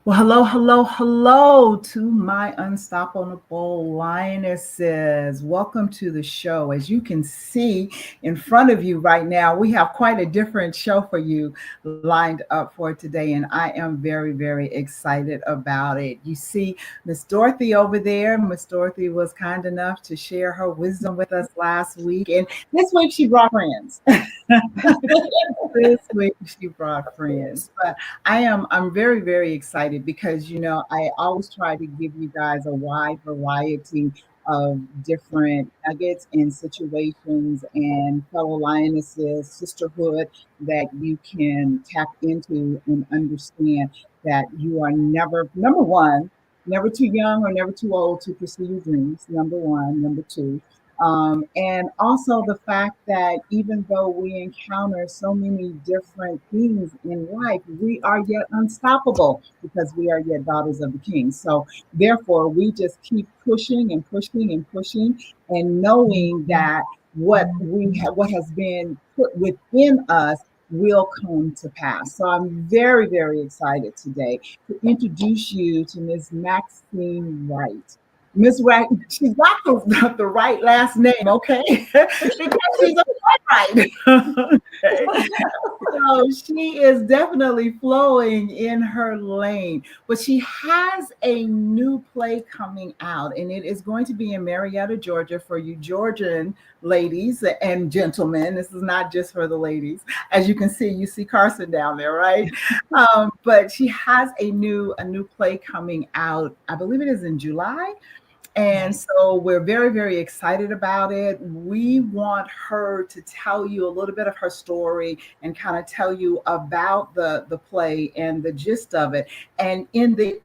Well, hello, hello, hello to my unstoppable lionesses. Welcome to the show. As you can see in front of you right now, we have quite a different show for you lined up for today, and I am very, very excited about it. You see Miss Dorothy over there. Miss Dorothy was kind enough to share her wisdom with us last week, and this week she brought friends. This week she brought friends. But I'm very, very excited because I always try to give you guys a wide variety of different nuggets and situations and fellow lionesses, sisterhood that you can tap into and understand that you are never, number one, never too young or never too old to pursue your dreams. Number one. Number two, and also the fact that even though we encounter so many different things in life, we are yet unstoppable because we are yet daughters of the King. So therefore, we just keep pushing and pushing and pushing, and knowing that what has been put within us will come to pass. So I'm very, very excited today to introduce you to Ms. Maxine Wright. Miss Wright, she's got the right last name, okay? Because she's a playwright. Okay. So she is definitely flowing in her lane. But she has a new play coming out, and it is going to be in Marietta, Georgia, for you Georgian ladies and gentlemen. This is not just for the ladies. As you can see, you see Carson down there, right? But she has a new play coming out. I believe it is in July. And so we're very, very excited about it. We want her to tell you a little bit of her story and kind of tell you about the play and the gist of it. And in the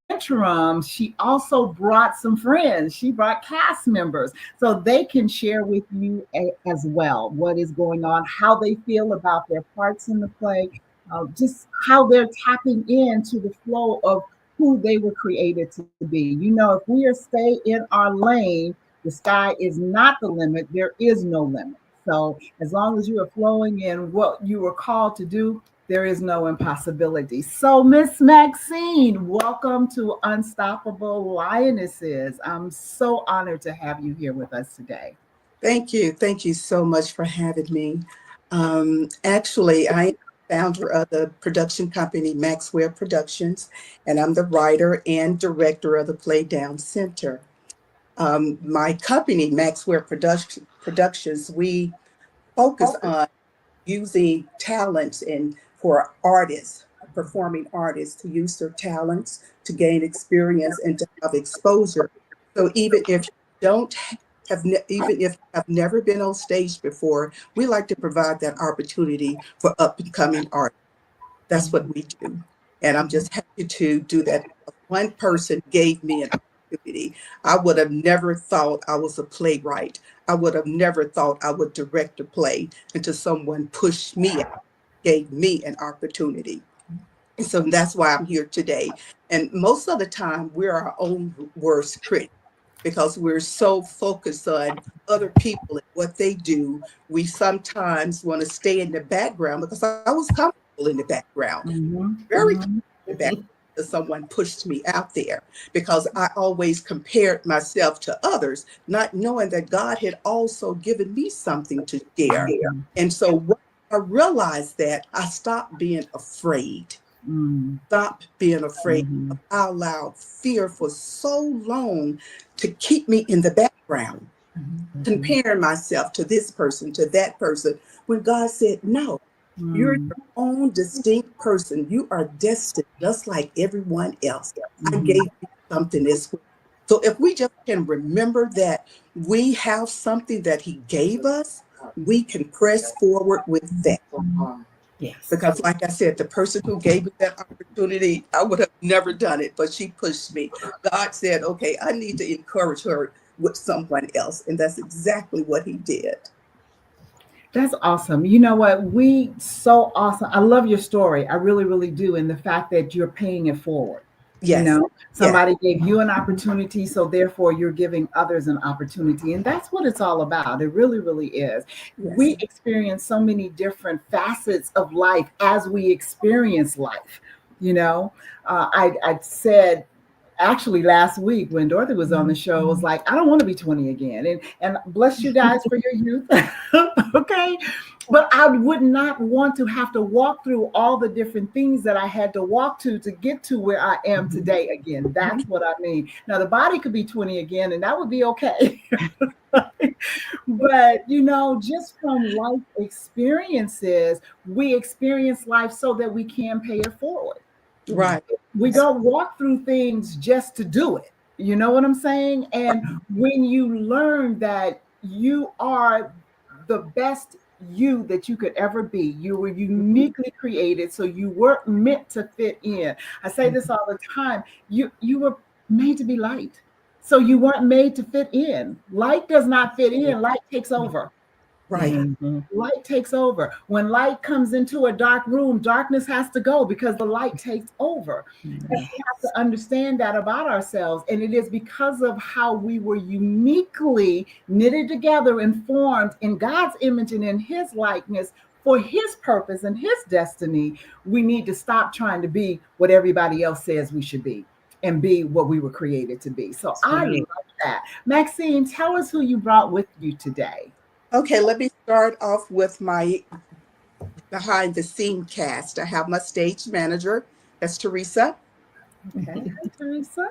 interim, she also brought some friends. She brought cast members so they can share with you as well what is going on, how they feel about their parts in the play, just how they're tapping into the flow of who they were created to be. If we are stay in our lane, the sky is not the limit. There is no limit. So as long as you are flowing in what you were called to do, there is no impossibility. So Miss Maxine, welcome to Unstoppable Lionesses. I'm so honored to have you here with us today. Thank you. Thank you so much for having me. Actually, I am founder of the production company Maxwell Productions, and I'm the writer and director of the Play Down Center. My company, Productions, we focus on using talents and for artists, performing artists to use their talents to gain experience and to have exposure. So even if you don't even if you have never been on stage before, we like to provide that opportunity for up and coming artists. That's what we do. And I'm just happy to do that. One person gave me an opportunity. I would have never thought I was a playwright. I would have never thought I would direct a play until someone pushed me out, gave me an opportunity. And so that's why I'm here today. And most of the time, we're our own worst critic because we're so focused on other people and what they do. We sometimes want to stay in the background because I was comfortable in the background, Mhm, very comfortable mhm. in the background. Until someone pushed me out there because I always compared myself to others, not knowing that God had also given me something to share. And so when I realized that, I stopped being afraid. Mm, Stop being afraid. mhm, I allowed fear for so long to keep me in the background, mhm, comparing myself to this person, to that person, when God said, no, you're mm, your own distinct person. You are destined just like everyone else. I mhm. gave you something as well. So if we just can remember that we have something that He gave us, we can press forward with that. Yes. Because, like I said, the person who gave me that opportunity, I would have never done it, but she pushed me. God said, okay, I need to encourage her with someone else. And that's exactly what He did. That's awesome. You know what? So awesome. I love your story. I really, really do. And the fact that you're paying it forward. Yes, yes, Somebody gave you an opportunity, so therefore you're giving others an opportunity. And that's what it's all about. It really, really is. yes, We experience so many different facets of life as we experience life. You know, I said actually last week when Dorothy was on the show, I was like, I don't want to be 20 again. And bless you guys for your youth. Okay. But I would not want to have to walk through all the different things that I had to walk to get to where I am today again. That's what I mean. Now the body could be 20 again, and that would be okay. But just from life experiences, we experience life so that we can pay it forward. Right. We don't walk through things just to do it. You know what I'm saying? And when you learn that you are the best you that you could ever be, you were uniquely created, so you weren't meant to fit in. I say this all the time. You were made to be light. So you weren't made to fit in. Light does not fit in, light takes over. Right. Light takes over. When light comes into a dark room, darkness has to go because the light takes over. And we have to understand that about ourselves. And it is because of how we were uniquely knitted together and formed in God's image and in his likeness for his purpose and his destiny. We need to stop trying to be what everybody else says we should be and be what we were created to be. So I love that. Maxine, tell us who you brought with you today. Okay, let me start off with my behind the scene cast. I have my stage manager, that's Teresa. Okay, hi, Teresa.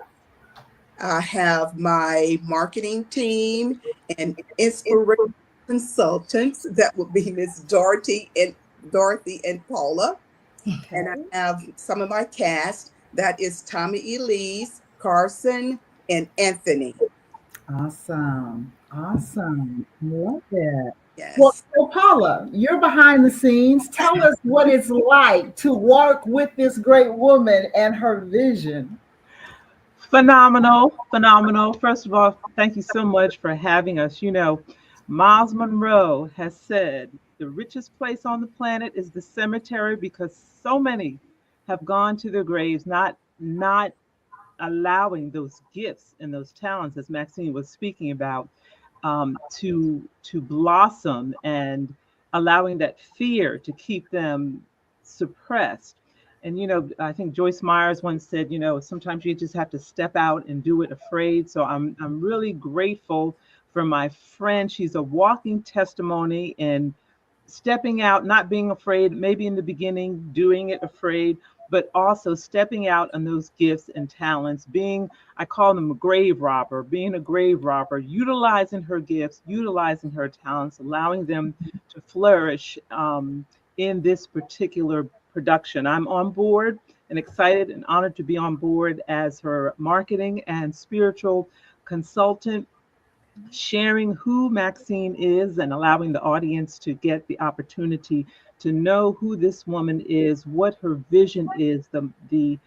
I have my marketing team and inspiration consultants. That would be Miss Dorothy and Paula. And I Okay. have some of my cast. That is Tommy Elise, Carson, and Anthony. Awesome. Awesome. Love it. Well, Yes. so Paula, you're behind the scenes. Tell us what it's like to work with this great woman and her vision. Phenomenal, phenomenal. First of all, thank you so much for having us. Miles Monroe has said the richest place on the planet is the cemetery because so many have gone to their graves not allowing those gifts and those talents, as Maxine was speaking about, to blossom and allowing that fear to keep them suppressed. And I think Joyce Myers once said, sometimes you just have to step out and do it afraid. So I'm really grateful for my friend. She's a walking testimony in stepping out, not being afraid, maybe in the beginning, doing it afraid, but also stepping out on those gifts and talents, I call them a grave robber, being a grave robber, utilizing her gifts, utilizing her talents, allowing them to flourish in this particular production. I'm on board and excited and honored to be on board as her marketing and spiritual consultant, sharing who Maxine is and allowing the audience to get the opportunity to know who this woman is, what her vision is, the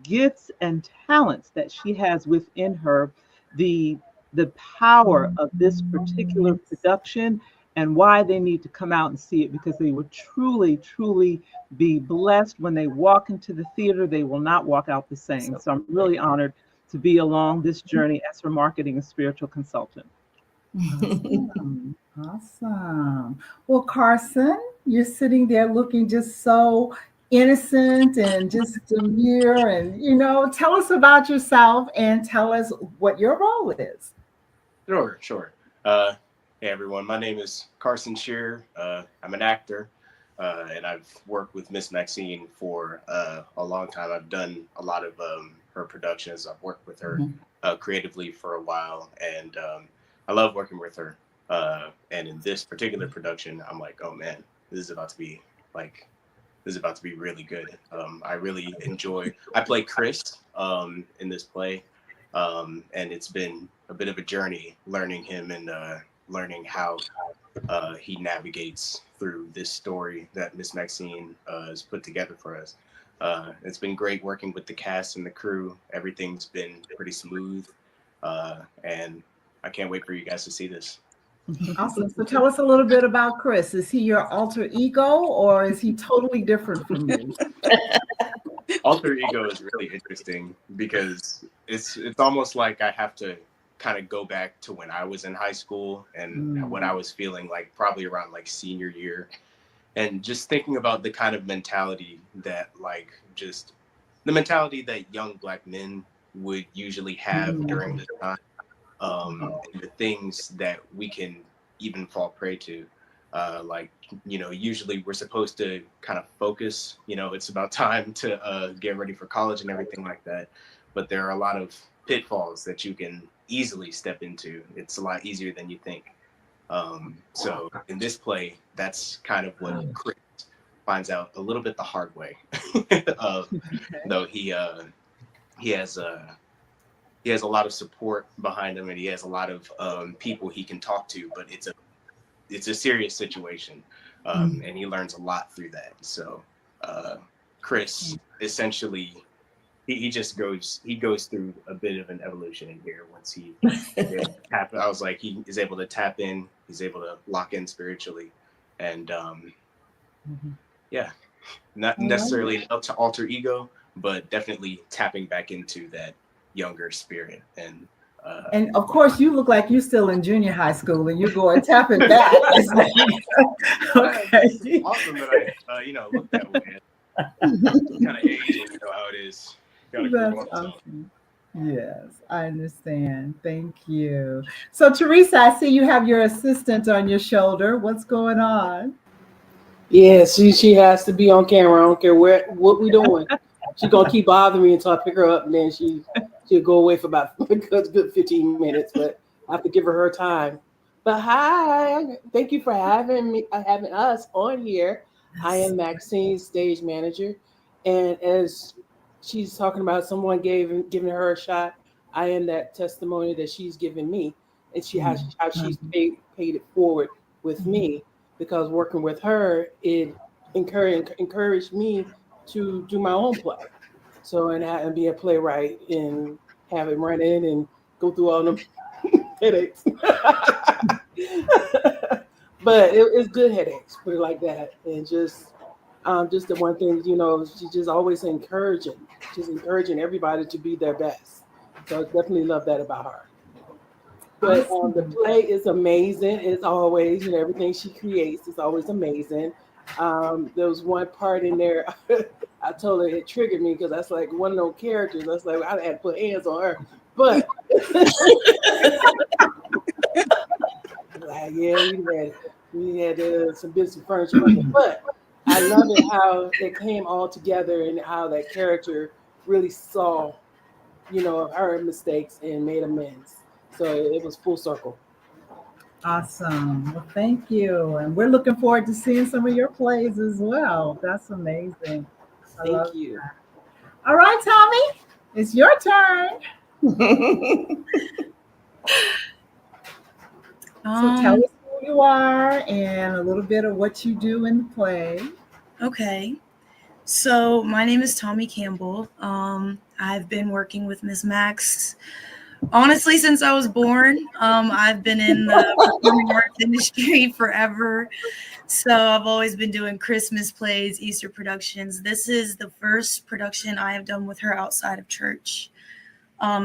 gifts and talents that she has within her, the the power of this particular production and why they need to come out and see it because they will truly, truly be blessed when they walk into the theater. They will not walk out the same. So I'm really honored to be along this journey as her marketing and spiritual consultant. Awesome. Awesome. Well, Carson, you're sitting there looking just so innocent and just demure. And, tell us about yourself and tell us what your role is. Sure, sure. Uh, hey everyone, my name is Carson Shearer. I'm an actor, and I've worked with Miss Maxine for a long time. I've done a lot of her productions. I've worked with her creatively for a while, and I love working with her. And in this particular production, I'm like, oh man, this is about to be like, this is about to be really good. I really enjoy. I play Chris in this play. And it's been a bit of a journey learning him and learning how he navigates through this story that Miss Maxine has put together for us. It's been great working with the cast and the crew. Everything's been pretty smooth, and I can't wait for you guys to see this. Awesome. So tell us a little bit about Chris. Is he your alter ego or is he totally different from you? Alter ego is really interesting because it's almost like I have to kind of go back to when I was in high school and what I was feeling like probably around like senior year and just thinking about the kind of mentality that like just the mentality that young Black men would usually have during this time, and the things that we can even fall prey to. Like, usually we're supposed to kind of focus, it's about time to get ready for college and everything like that. But there are a lot of pitfalls that you can easily step into. It's a lot easier than you think. So in this play, that's kind of what Chris finds out a little bit the hard way. Though he has he has a lot of support behind him, and he has a lot of people he can talk to, but it's a serious situation, and he learns a lot through that. So Chris essentially he goes through a bit of an evolution in here once he I was like, he is able to tap in, he's able to lock in spiritually, and yeah, not necessarily an alter ego, but definitely tapping back into that younger spirit. And of course, you look like you're still in junior high school, and you're going tapping back. Okay. It's awesome that I look that way. Kind of age, you know how it is. That's awesome. Yes, I understand. Thank you. So, Teresa, I see you have your assistant on your shoulder. What's going on? Yeah, she has to be on camera. I don't care what we doing. She's gonna keep bothering me until I pick her up, and then she'll go away for about a good 15 minutes. But I have to give her time. But hi, thank you for having us on here. I am Maxine's stage manager, and as she's talking about someone giving her a shot, I am that testimony that she's given me, and how she's paid it forward with me, because working with her, it encouraged me to do my own play. So and be a playwright and have it run in and go through all them headaches. But it's good headaches, put it like that. And just the one thing, she's just always encouraging everybody to be their best. So I definitely love that about her. But the play is amazing. It's always, everything she creates is always amazing. There was one part in there, I told her it triggered me because that's like one of those characters. That's like I had to put hands on her. But like, yeah, we had some bits of furniture. But I love it how it came all together and how that character really saw, her mistakes and made amends. So it was full circle. Awesome. Well, thank you. And we're looking forward to seeing some of your plays as well. That's amazing. Thank you. That. All right, Tommy, it's your turn. So tell us who you are and a little bit of what you do in the play. Okay. So my name is Tommy Campbell. I've been working with Ms. Max honestly since I was born. I've been in the performing arts industry forever. So I've always been doing Christmas plays, Easter productions. This is the first production I have done with her outside of church.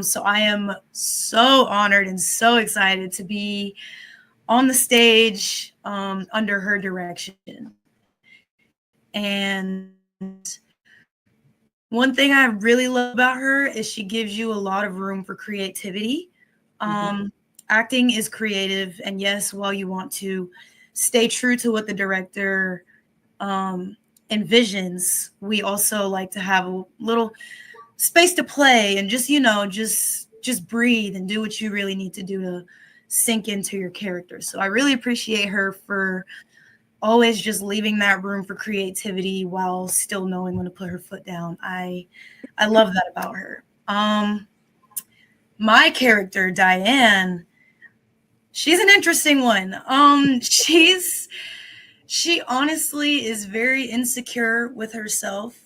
So I am so honored and so excited to be on the stage under her direction. And one thing I really love about her is she gives you a lot of room for creativity. Acting is creative, and yes, while you want to stay true to what the director envisions, we also like to have a little space to play and just breathe and do what you really need to do to sink into your character. So I really appreciate her for always just leaving that room for creativity while still knowing when to put her foot down. I love that about her. My character, Diane, she's an interesting one. She honestly is very insecure with herself.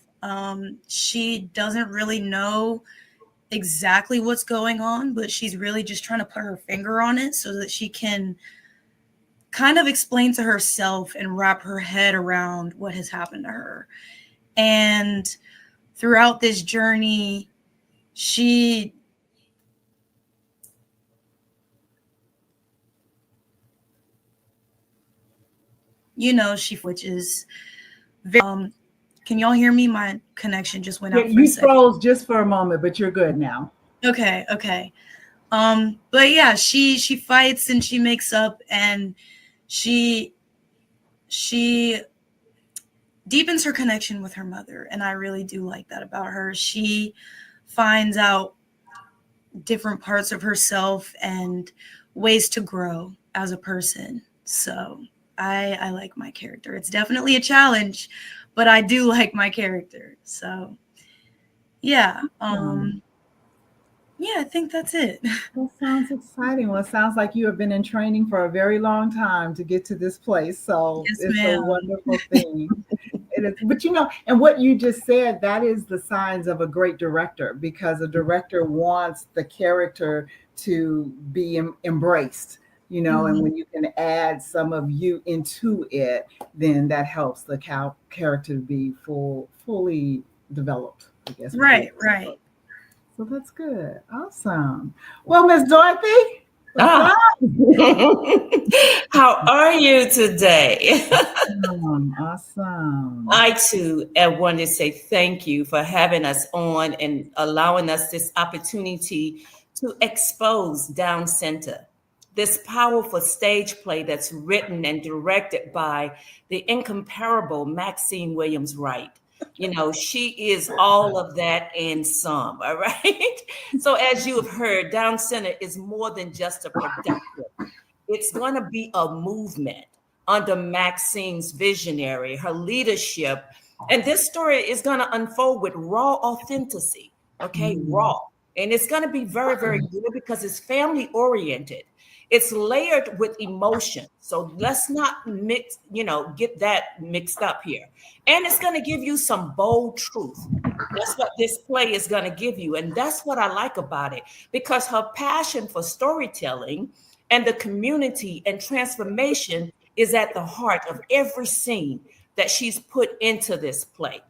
She doesn't really know exactly what's going on, but she's really just trying to put her finger on it so that she can kind of explain to herself and wrap her head around what has happened to her. And throughout this journey, she which is very, Can y'all hear me? My connection just went Yeah, out for a you second. froze just for a moment, but you're good now. Okay. But yeah, she fights and she makes up, and she deepens her connection with her mother, and I really do like that about her. She finds out different parts of herself and ways to grow as a person. So I like my character. It's definitely a challenge, but I do like my character. So yeah. Yeah, I think that's it. That sounds exciting. Well, it sounds like you have been in training for a very long time to get to this place. So Yes, it's a ma'am. wonderful thing. It is, but and what you just said, that is the signs of a great director, because a director wants the character to be embraced, and when you can add some of you into it, then that helps the character to be fully developed, I guess. Right. So that's good. Awesome. Well, Miss Dorothy, what's Ah. up? How are you today? Awesome. I too want to say thank you for having us on and allowing us this opportunity to expose Down Center, this powerful stage play that's written and directed by the incomparable Maxine Williams Wright. She is all of that and some, all right? So as you have heard, Down Center is more than just a production. It's going to be a movement under Maxine's visionary, her leadership. And this story is going to unfold with raw authenticity, okay? Raw. And it's going to be very, very good because it's family oriented. It's layered with emotion. So let's not get that mixed up here. And it's going to give you some bold truth. That's what this play is going to give you. And that's what I like about it, because her passion for storytelling and the community and transformation is at the heart of every scene that she's put into this play.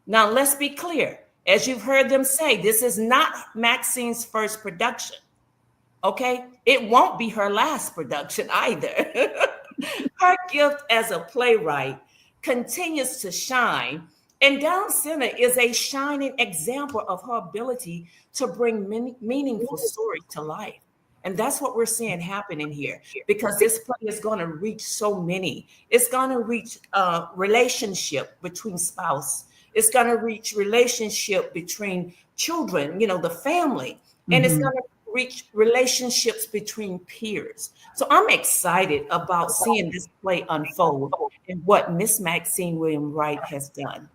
Now, let's be clear. As you've heard them say, this is not Maxine's first production. Okay? It won't be her last production either. Her gift as a playwright continues to shine, and Down Center is a shining example of her ability to bring meaningful stories to life. And that's what we're seeing happening here, because this play is going to reach so many. It's going to reach relationship between spouse. It's going to reach relationship between children, the family. And it's going to reach relationships between peers. So I'm excited about seeing this play unfold and what Miss Maxine Williams Wright has done.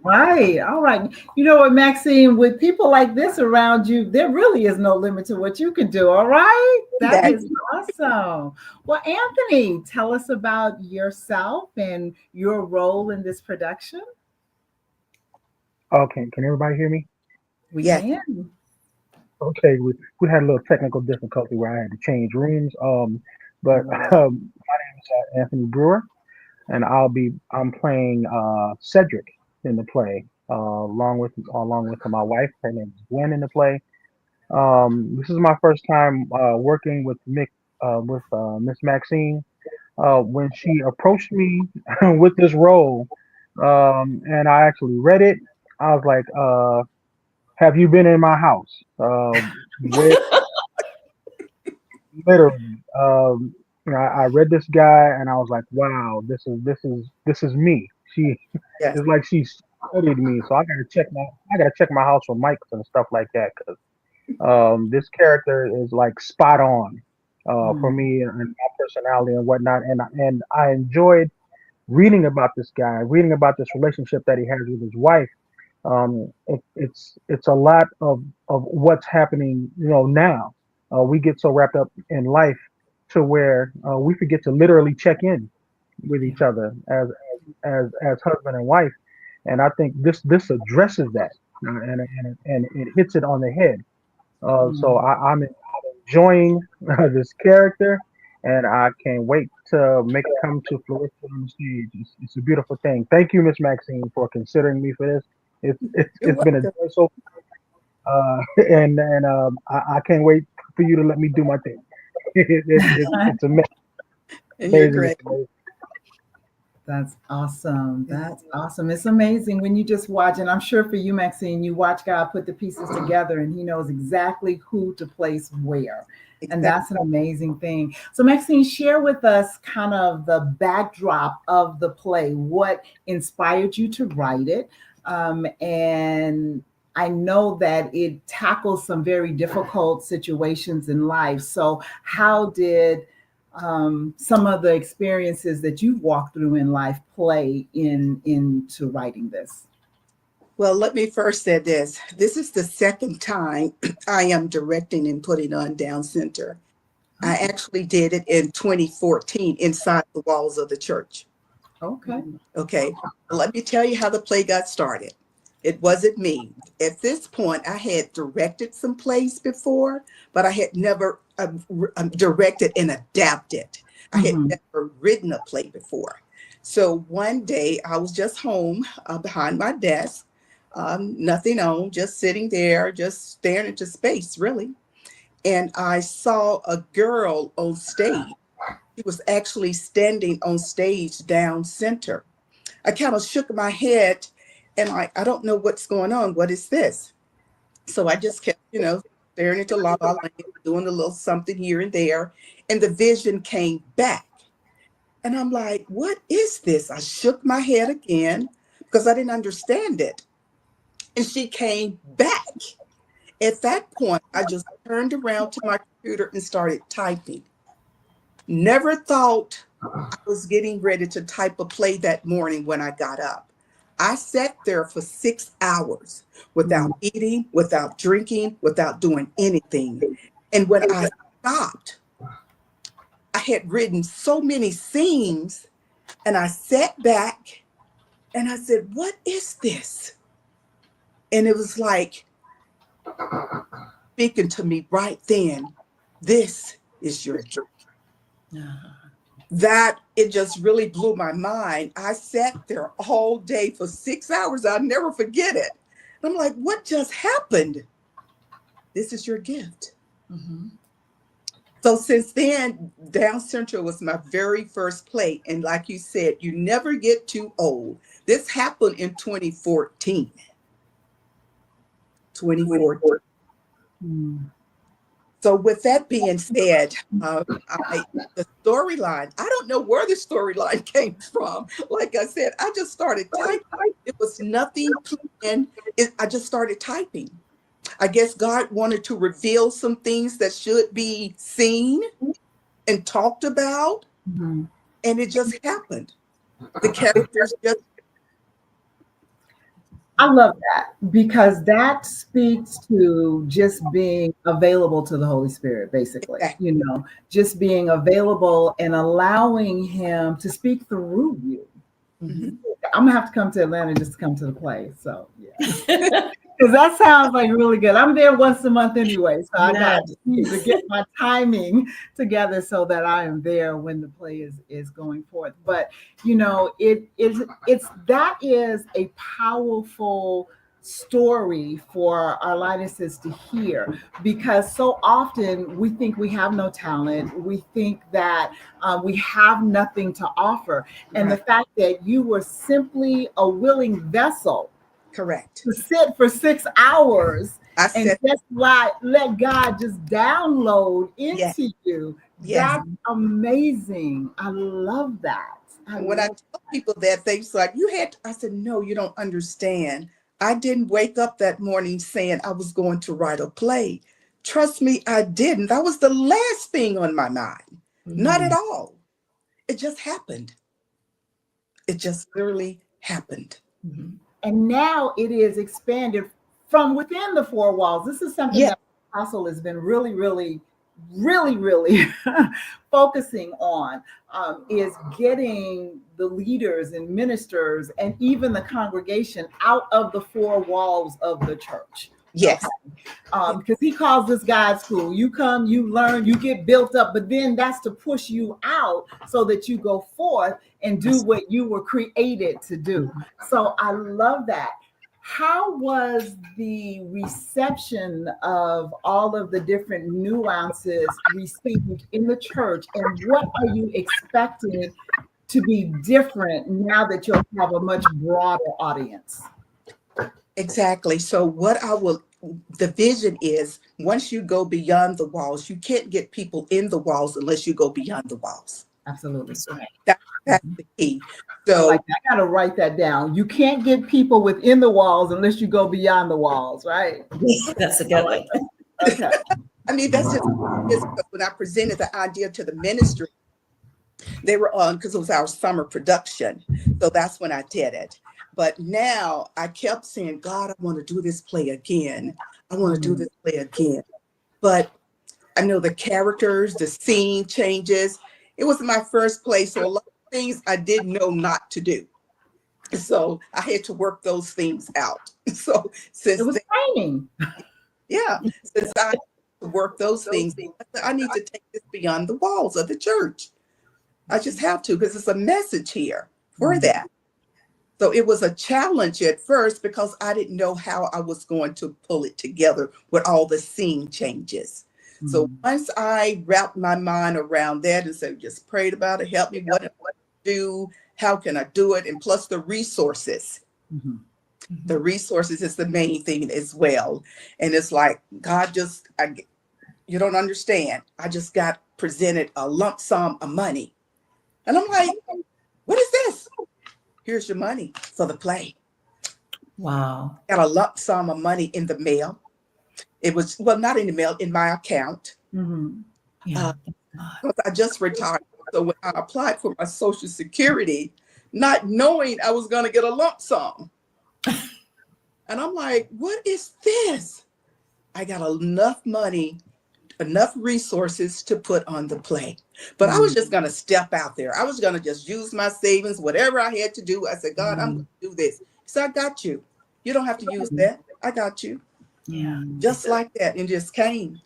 Right. All right. You know what, Maxine, with people like this around you, there really is no limit to what you can do. All right. That is awesome. Well, Anthony, tell us about yourself and your role in this production. Okay. Can everybody hear me? We can. Okay. We had a little technical difficulty where I had to change rooms. But my name is Anthony Brewer, and I'm playing Cedric in the play, along with my wife. Her name is Gwen in the play. This is my first time working with Miss Maxine. When she approached me with this role, and I actually read it, I was like, "Have you been in my house?" Where, literally, I read this guy, and I was like, "Wow, this is me." It's like she studied me, so I gotta check my house for mics and stuff like that, because this character is like spot on for me and my personality and whatnot, and I enjoyed reading about this guy, reading about this relationship that he has with his wife. It's a lot of what's happening, now. We get so wrapped up in life to where we forget to literally check in with each other as husband and wife, and I think this addresses that, and it hits it on the head. So I'm enjoying this character, and I can't wait to make it come to fruition on the stage. It's a beautiful thing. Thank you, Miss Maxine, for considering me for this. It's been a joy so and I can't wait for you to let me do my thing. It's amazing. You're great. That's awesome. That's awesome. It's amazing when you just watch, and I'm sure for you, Maxine, you watch God put the pieces together and he knows exactly who to place where. And Exactly. that's an amazing thing. So, Maxine, share with us kind of the backdrop of the play. What inspired you to write it? And I know that it tackles some very difficult situations in life. So, how did some of the experiences that you've walked through in life play into writing this? Well, let me first say this. This is the second time I am directing and putting on Down Center. I actually did it in 2014 inside the walls of the church. Okay. Okay. Let me tell you how the play got started. It wasn't me. At this point, I had directed some plays before, but I had never directed and adapted. I had Mhm. never written a play before. So one day I was just home behind my desk, nothing on, just sitting there, just staring into space, really. And I saw a girl on stage. She was actually standing on stage down center. I kind of shook my head and I don't know what's going on. What is this? So I just kept, staring into La La Land, doing a little something here and there. And the vision came back. And I'm like, what is this? I shook my head again because I didn't understand it. And she came back. At that point, I just turned around to my computer and started typing. Never thought I was getting ready to type a play that morning when I got up. I sat there for 6 hours without eating, without drinking, without doing anything. And when I stopped, I had written so many scenes and I sat back and I said, what is this? And it was like speaking to me right then, this is your gift. That it just really blew my mind. I sat there all day for 6 hours. I'll never forget it. And I'm like, what just happened? This is your gift. Mhm. So since then, Down Central was my very first play. And like you said, you never get too old. This happened in 2014. 2014. Mm. So with that being said, the storyline, I don't know where the storyline came from. Like I said, I just started typing. It was nothing planned. I just started typing. I guess God wanted to reveal some things that should be seen and talked about, Mhm. and it just happened. The characters just, I love that because that speaks to just being available to the Holy Spirit, basically, just being available and allowing him to speak through you. Mhm. I'm gonna have to come to Atlanta just to come to the play. So yeah. Because that sounds like really good. I'm there once a month anyway, so I got to get my timing together so that I am there when the play is going forth. But it's that is a powerful story for our lionesses to hear because so often we think we have no talent, we think that we have nothing to offer, and the Right. fact that you were simply a willing vessel Correct. to sit for 6 hours I and said, just let God just download yes, into you. yes. That's amazing. I love that. I And when I love tell people that, they say, like, I said, no, you don't understand. I didn't wake up that morning saying I was going to write a play. Trust me, I didn't. That was the last thing on my mind. Not at all. It just happened. It just literally happened. Mhm. And now it is expanded from within the four walls. This is something Yeah, that Apostle has been really, really, really, really focusing on, is getting the leaders and ministers and even the congregation out of the four walls of the church. yes, Okay. Because he calls this guide school. You come, you learn, you get built up, but then that's to push you out so that you go forth and do what you were created to do. So I love that. How was the reception of all of the different nuances received in the church, and what are you expecting to be different now that you'll have a much broader audience? Exactly. So the vision is, once you go beyond the walls, you can't get people in the walls unless you go beyond the walls. Absolutely. That's right. That's the key. I So like that. I got to write that down. You can't get people within the walls unless you go beyond the walls, right? That's a good one. Okay. I mean, that's just because when I presented the idea to the ministry, they were on, because it was our summer production. So that's when I did it. But now I kept saying, God, I want to do this play again. I want to do this play again. But I know the characters, the scene changes. It was my first play. So a lot of things I didn't know not to do. So I had to work those things out. So since It was training. since I had to work those things, I need to take this beyond the walls of the church. I just have to, because it's a message here for that. So it was a challenge at first because I didn't know how I was going to pull it together with all the scene changes. So once I wrapped my mind around that and said, just prayed about it, help me, what to do, how can I do it? And plus the resources. The resources is the main thing as well. And it's like, God, you don't understand. I just got presented a lump sum of money. And I'm like, what is this? Here's your money for the play. Wow. Got a lump sum of money in the mail. It was, well, not in the mail, in my account. Yeah. I just retired. So when I applied for my Social Security, not knowing I was going to get a lump sum. And I'm like, what is this? I got enough money, enough resources to put on the play. But I was just going to step out there. I was going to just use my savings, whatever I had to do. I said, God, I'm going to do this. So I got you. You don't have to use that. I got you. Yeah. Just like that. And just came.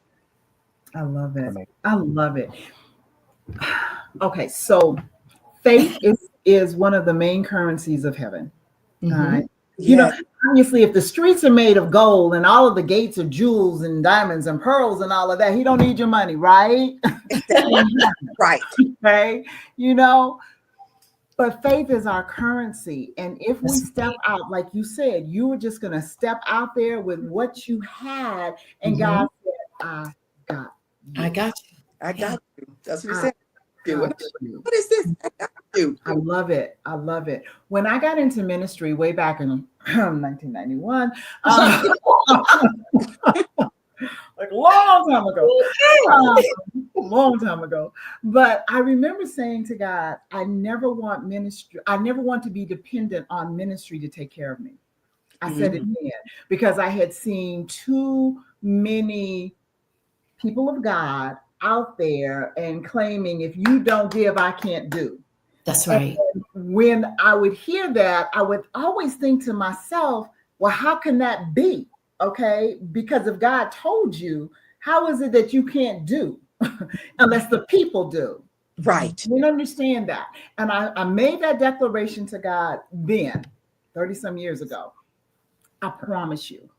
I love it. I love it. Okay, so faith is one of the main currencies of heaven. All right. You know, obviously, if the streets are made of gold and all of the gates are jewels and diamonds and pearls and all of that, he don't need your money, right? Right. Okay. You know, but faith is our currency. And if we step out, like you said, you were just going to step out there with what you had. And God said, I got you. I got you. That's what he said. Got What you. is this? I got you. I love it. I love it. When I got into ministry way back in 1991, like a long time ago. But I remember saying to God, I never want ministry. I never want to be dependent on ministry to take care of me. I said it then because I had seen too many people of God out there and claiming, if you don't give, I can't do. That's right. And when I would hear that, I would always think to myself, well, how can that be? Okay, because if God told you, how is it that you can't do unless the people do? Right. You understand that. And I made that declaration to God then, 30 some years ago. I promise you,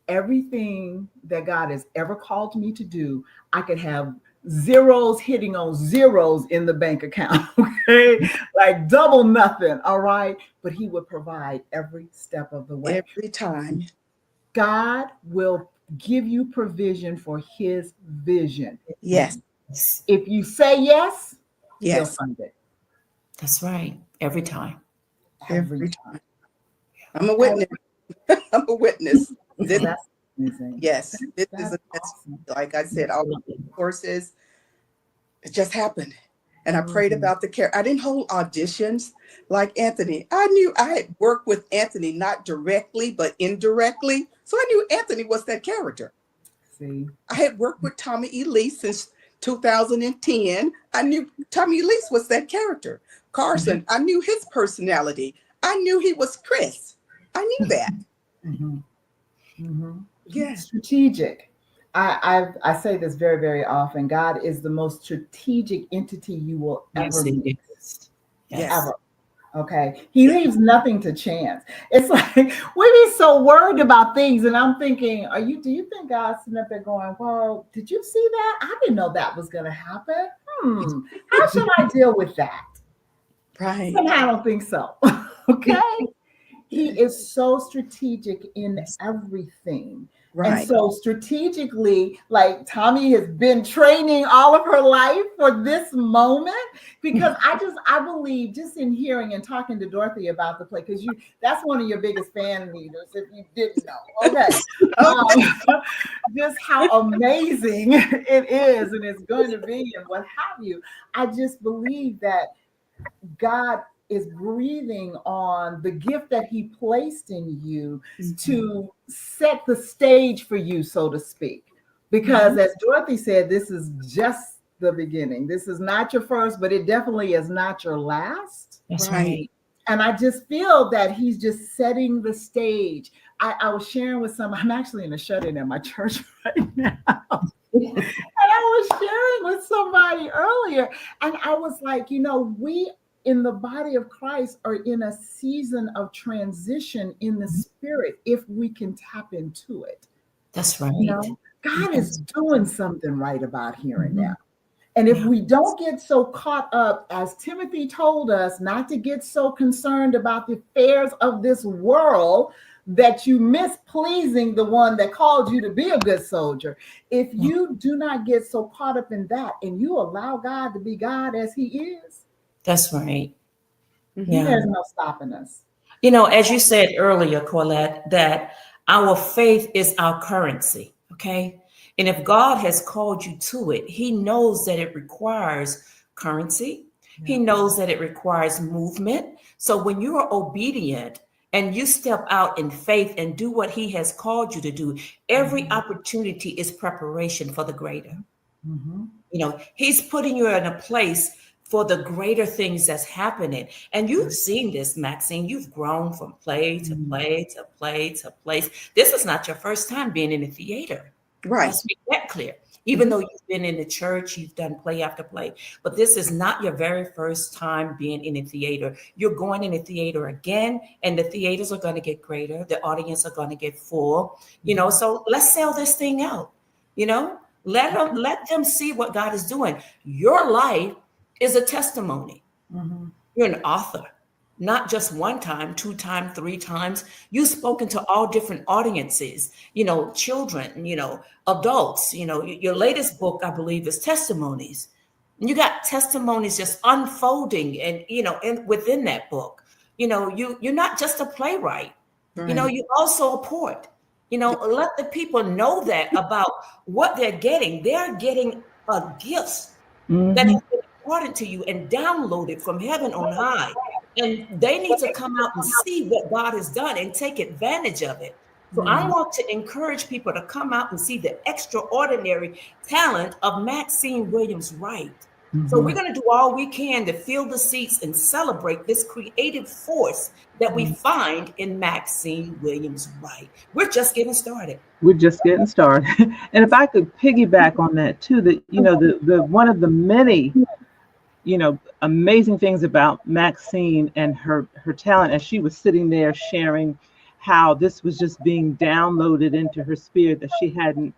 everything that God has ever called me to do, I could have zeros hitting on zeros in the bank account, okay? Like double nothing, all right? But he would provide every step of the way. Every time. God will give you provision for his vision. Yes. If you say yes, he'll fund it. That's right. Every time. Every time. I'm a witness. I'm a witness. That's amazing. Yes. This is awesome. like I said, all the courses, it just happened. And I prayed about the care. I didn't hold auditions like Anthony. I knew I had worked with Anthony, not directly, but indirectly. So I knew Anthony was that character. See, I had worked with Tommy Elise since 2010. I knew Tommy Elise was that character. Carson, I knew his personality. I knew he was Chris. I knew that. Yeah, strategic. I say this very, very often. God is the most strategic entity you will ever meet. Yes. Ever. Okay. He leaves nothing to chance. It's like we be so worried about things, and I'm thinking, do you think God's sitting up there going, well, did you see that? I didn't know that was gonna happen. How should I deal with that? Right. Somehow I don't think so. Okay. He is so strategic in everything. And Right. so strategically, like Tommy has been training all of her life for this moment, because I believe just in hearing and talking to Dorothy about the play, because that's one of your biggest fan leaders, if you didn't know. Okay. Just how amazing it is and it's going to be and what have you. I just believe that God is breathing on the gift that he placed in you to set the stage for you, so to speak. Because as Dorothy said, this is just the beginning. This is not your first, but it definitely is not your last. That's Right. right. And I just feel that he's just setting the stage. I was sharing with I'm actually in a shut-in at my church right now. And I was sharing with somebody earlier, and I was like, we in the body of Christ are in a season of transition in the spirit if we can tap into it. That's right. God is doing something right about here and now. And if we don't get so caught up, as Timothy told us, not to get so concerned about the affairs of this world that you miss pleasing the one that called you to be a good soldier. If you do not get so caught up in that and you allow God to be God as he is, That's right. yeah, there's no stopping us. As you said earlier, Colette, that our faith is our currency. Okay. And if God has called you to it, he knows that it requires currency. He knows that it requires movement. So when you are obedient and you step out in faith and do what he has called you to do, every opportunity is preparation for the greater. He's putting you in a place for the greater things that's happening. And you've seen this, Maxine. You've grown from play to play to play to place. This is not your first time being in the theater. Right. Let's make that clear. Even though you've been in the church, you've done play after play, but this is not your very first time being in a theater. You're going in a theater again, and the theaters are going to get greater. The audience are going to get full, so let's sell this thing out, let them see what God is doing. Your life is a testimony. You're an author, not just one time, 2 times, 3 times. You've spoken to all different audiences, children, adults. Your latest book, I believe, is Testimonies. And you got testimonies just unfolding and within that book. You're not just a playwright. Right. You also a poet. Let the people know that about what they're getting. They're getting gifts that have been important to you and downloaded from heaven on high. And they need to come out and see what God has done and take advantage of it. So I want to encourage people to come out and see the extraordinary talent of Maxine Williams Wright. So we're going to do all we can to fill the seats and celebrate this creative force that we find in Maxine Williams Wright. We're just getting started. We're just getting started. And if I could piggyback on that too, that the one of the many amazing things about Maxine and her talent, as she was sitting there sharing how this was just being downloaded into her spirit, that she hadn't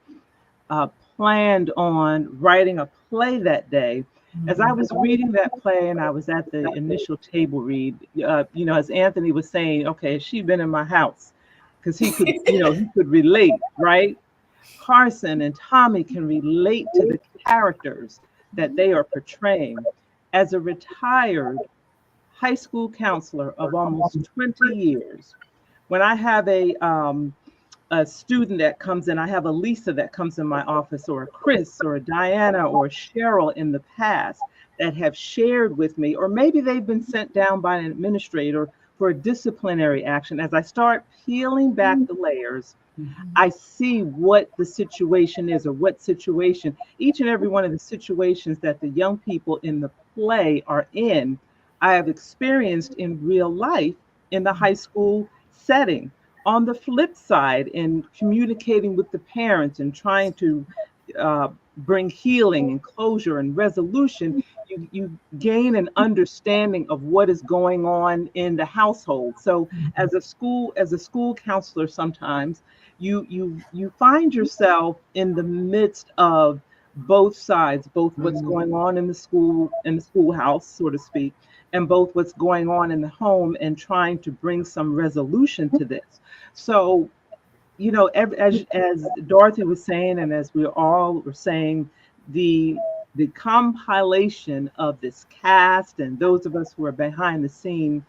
planned on writing a play that day. As I was reading that play and I was at the initial table read, as Anthony was saying, okay, has she been in my house? Because he could, he could relate, right? Carson and Tommy can relate to the characters that they are portraying. As a retired high school counselor of almost 20 years, when I have a student that comes in, I have a Lisa that comes in my office, or a Chris or a Diana or a Cheryl in the past that have shared with me, or maybe they've been sent down by an administrator for a disciplinary action. As I start peeling back the layers, I see what the situation is, or what situation, each and every one of the situations that the young people in the play are in, I have experienced in real life in the high school setting. On the flip side, in communicating with the parents and trying to bring healing and closure and resolution, you gain an understanding of what is going on in the household. So as a school counselor, sometimes you find yourself in the midst of both sides, both what's going on in the schoolhouse, so to speak, and both what's going on in the home, and trying to bring some resolution to this. So, as Dorothy was saying, and as we all were saying, the compilation of this cast and those of us who are behind the scene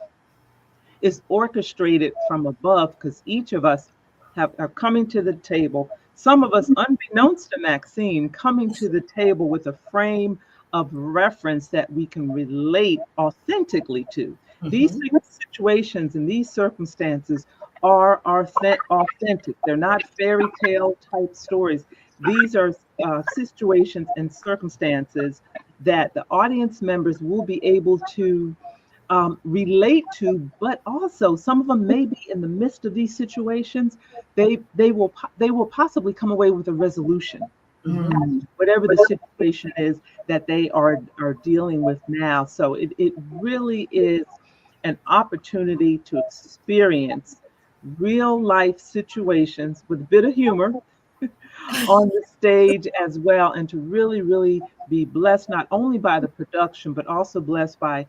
is orchestrated from above, because each of us are coming to the table. Some of us, unbeknownst to Maxine, coming to the table with a frame of reference that we can relate authentically to. These situations and these circumstances are authentic. They're not fairy tale type stories. These are situations and circumstances that the audience members will be able to relate to, but also some of them may be in the midst of these situations. They will possibly come away with a resolution, whatever the situation is that they are dealing with now. So it really is an opportunity to experience real life situations with a bit of humor on the stage as well, and to really, really be blessed not only by the production, but also blessed by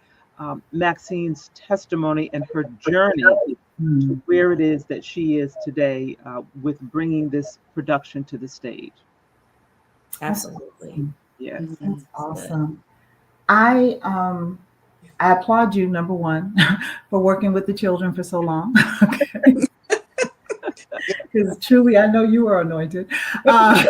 Maxine's testimony and her journey to where it is that she is today with bringing this production to the stage. Absolutely. Yes. That's awesome. I applaud you, number one, for working with the children for so long. Because truly, I know you are anointed. Yes.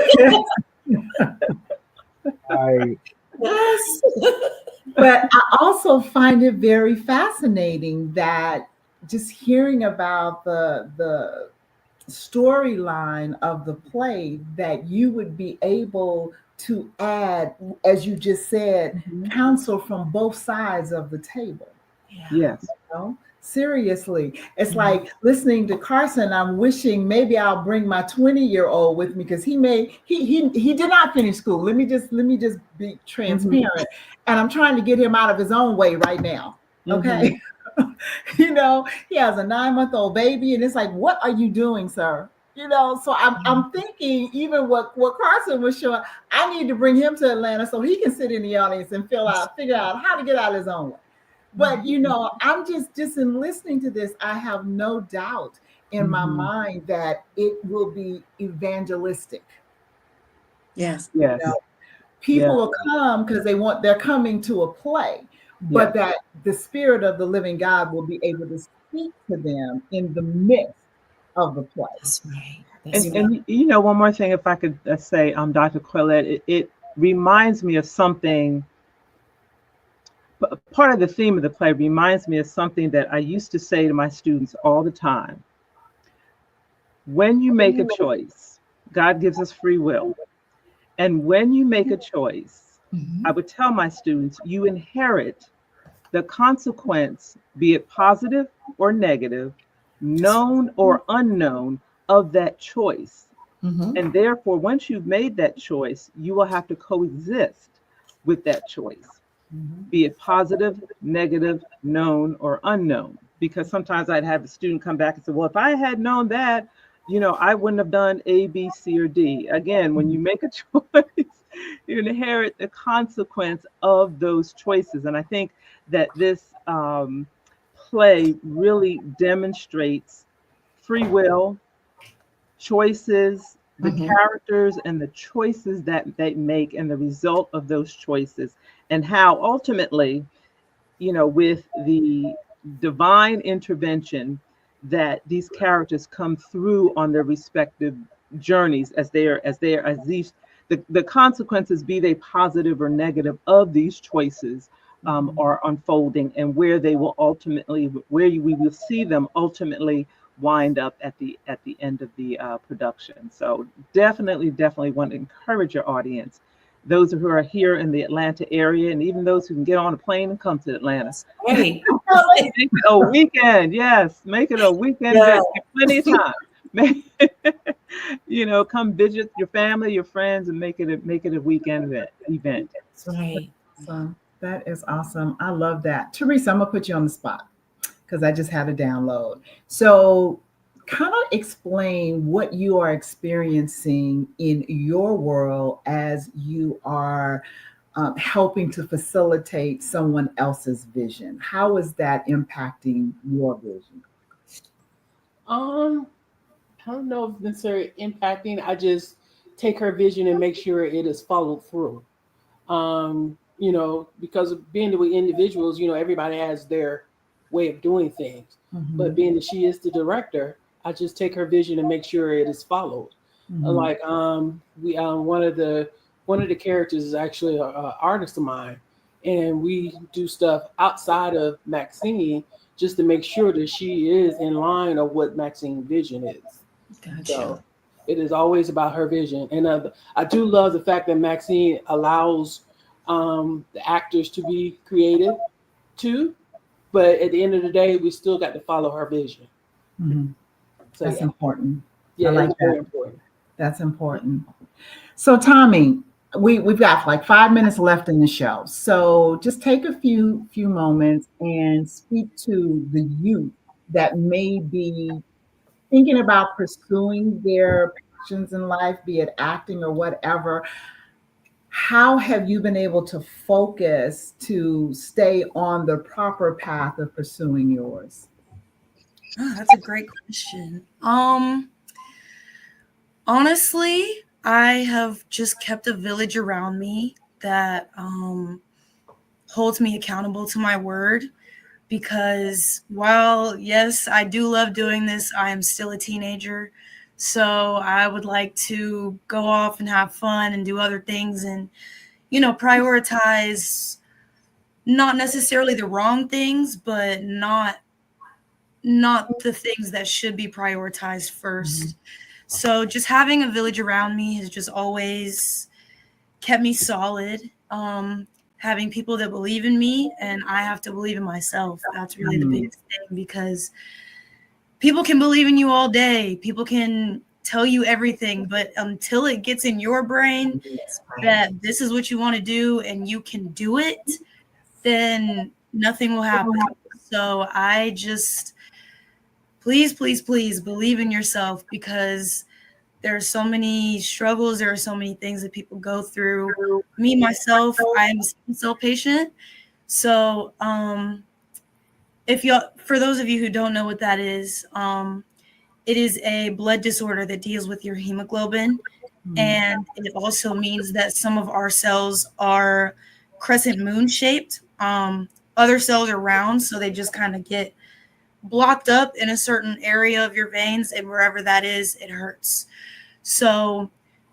But I also find it very fascinating that just hearing about the storyline of the play, that you would be able to add, as you just said, counsel from both sides of the table. Yes. You know? Seriously, it's like listening to Carson. I'm wishing maybe I'll bring my 20-year-old with me, because he did not finish school. Let me just be transparent, and I'm trying to get him out of his own way right now. Okay, he has a 9-month-old baby, and it's like, what are you doing, sir? So I'm thinking, even what Carson was showing, I need to bring him to Atlanta so he can sit in the audience and figure out how to get out of his own way. But I'm just in listening to this, I have no doubt in my mind that it will be evangelistic. Yes. Yes. People will come because they're coming to a play, but that the Spirit of the living God will be able to speak to them in the midst of the play. That's right. And one more thing, if I could say, Dr. Quillette, it reminds me of something. Part of the theme of the play reminds me of something that I used to say to my students all the time. When you make a choice, God gives us free will. And when you make a choice, I would tell my students, you inherit the consequence, be it positive or negative, known or unknown, of that choice. And therefore, once you've made that choice, you will have to coexist with that choice. Be it positive, negative, known, or unknown. Because sometimes I'd have a student come back and say, well, if I had known that, I wouldn't have done A, B, C, or D. Again, when you make a choice, you inherit the consequence of those choices. And I think that this play really demonstrates free will, choices, the characters and the choices that they make, and the result of those choices, and how ultimately, with the divine intervention, that these characters come through on their respective journeys as the consequences, be they positive or negative, of these choices are unfolding, and where we will see them ultimately wind up at the end of the production. So definitely want to encourage your audience, those who are here in the Atlanta area, and even those who can get on a plane and come to Atlanta. Hey. Make it a weekend. Yes, make it a weekend. Yeah. Plenty of time. Come visit your family, your friends, and make it a weekend event. That's right. So that is awesome. I love that. Teresa, I'm gonna put you on the spot because I just had a download. So kind of explain what you are experiencing in your world as you are helping to facilitate someone else's vision. How is that impacting your vision? Um, I don't know if necessarily impacting. I just take her vision and make sure it is followed through. Because of being that we individuals, everybody has their way of doing things. But Mhm. being that she is the director, I just take her vision and make sure it is followed. Mhm. Like we one of the characters is actually a artist of mine, and we do stuff outside of Maxine just to make sure that she is in line of what Maxine's vision is. Gotcha. So it is always about her vision. And I do love the fact that Maxine allows the actors to be creative too. But at the end of the day, we still got to follow her vision. Mhm. So That's yeah, important. yeah, I like it's that. very important. That's important. So, Tommy, we've got like 5 minutes left in the show. So, just take a few moments and speak to the youth that may be thinking about pursuing their passions in life, be it acting or whatever. How have you been able to focus to stay on the proper path of pursuing yours? Oh, that's a great question. Honestly, I have just kept a village around me that holds me accountable to my word, because while yes, I do love doing this, I am still a teenager. So I would like to go off and have fun and do other things and, prioritize not necessarily the wrong things, but not the things that should be prioritized Mhm. first. So just having a village around me has just always kept me solid. Having people that believe in me, and I have to believe in myself. That's really the Mhm. biggest thing, because people can believe in you all day. People can tell you everything, but until it gets in your brain that this is what you want to do and you can do it, then nothing will happen. So I just, please, please, please believe in yourself, because there are so many struggles. There are so many things that people go through. Me, myself, I am a sickle cell patient. So, if you, for those of you who don't know what that is, it is a blood disorder that deals with your hemoglobin. Mhm. And it also means that some of our cells are crescent moon shaped. Other cells are round, so they just kind of get blocked up in a certain area of your veins, and wherever that is, it hurts. So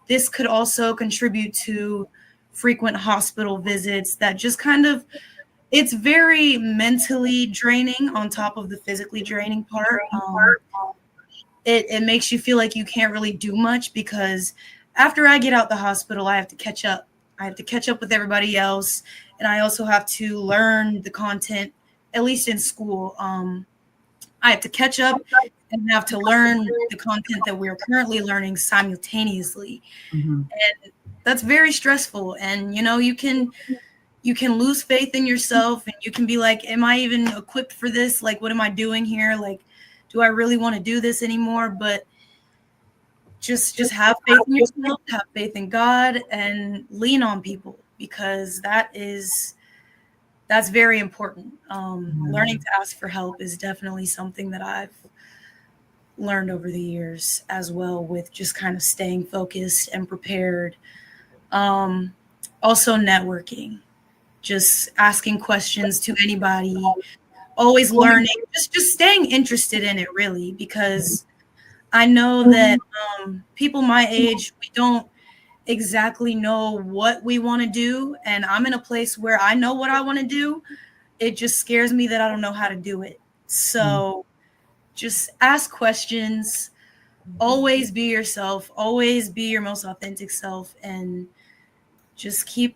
this could also contribute to frequent hospital visits that just kind of, it's very mentally draining on top of the physically draining part. It makes you feel like you can't really do much, because after I get out the hospital, I have to catch up. I have to catch up with everybody else, and I also have to learn the content, at least in school. I have to catch up and have to learn the content that we're currently learning simultaneously. Mhm. And that's very stressful. And you can lose faith in yourself, and you can be like, am I even equipped for this? Like, what am I doing here? Like, do I really want to do this anymore? But just have faith in yourself, have faith in God, and lean on people, because that's very important. Learning to ask for help is definitely something that I've learned over the years as well, with just kind of staying focused and prepared. Um, Also networking, just asking questions to anybody, always learning, just staying interested in it, really, because I know that people my age, we don't exactly know what we want to do, and I'm in a place where I know what I want to do. It just scares me that I don't know how to do it. Mhm. So just ask questions, always be yourself, always be your most authentic self, and just keep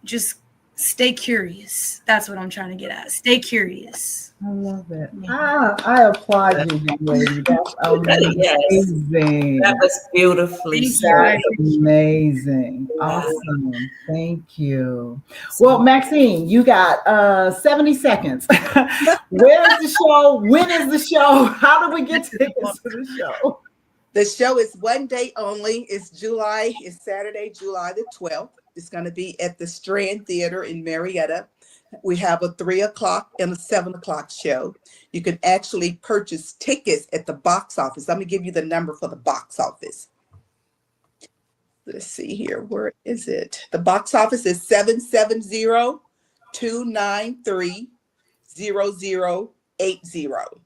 just stay curious. That's what I'm trying to get at. Stay curious. I love it. I applaud you, young lady. That's Yes, amazing. that was beautifully Thank you. said. That's amazing. Awesome. Thank you. Well, Maxine, you got 70 seconds. Where's the show? When is the show? How do we get tickets to the show? The show is one day only. It's Saturday, July the 12th. It's going to be at the Strand Theater in Marietta. We have a 3 o'clock and a 7 o'clock show. You can actually purchase tickets at the box office. Let me give you the number for the box office. Let's see here. Where is it? The box office is 770-293-0080.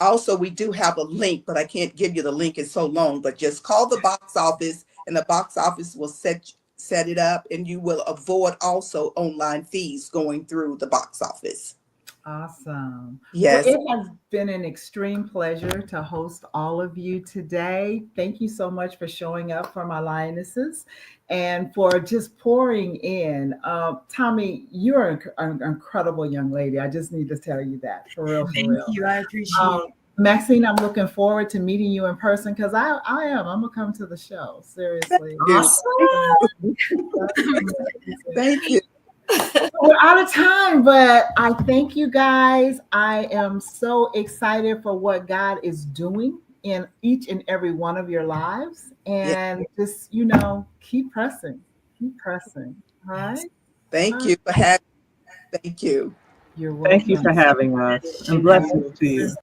Also, we do have a link, but I can't give you the link. It's so long, but just call the box office and the box office will set it up, and you will avoid also online fees going through the box office. Awesome. Yes. Well, it has been an extreme pleasure to host all of you today. Thank you so much for showing up for my Lionesses and for just pouring in. Tommy, you're an incredible young lady. I just need to tell you that, for real, for Thank real. you. I appreciate it. Maxine, I'm looking forward to meeting you in person because I'm gonna come to the show. Seriously. Awesome. Thank you. We're out of time, but I thank you guys. I am so excited for what God is doing in each and every one of your lives. And just, keep pressing. Keep pressing. All right. Thank you for having me. Thank you. You're welcome. Thank you for having us, and blessings to you.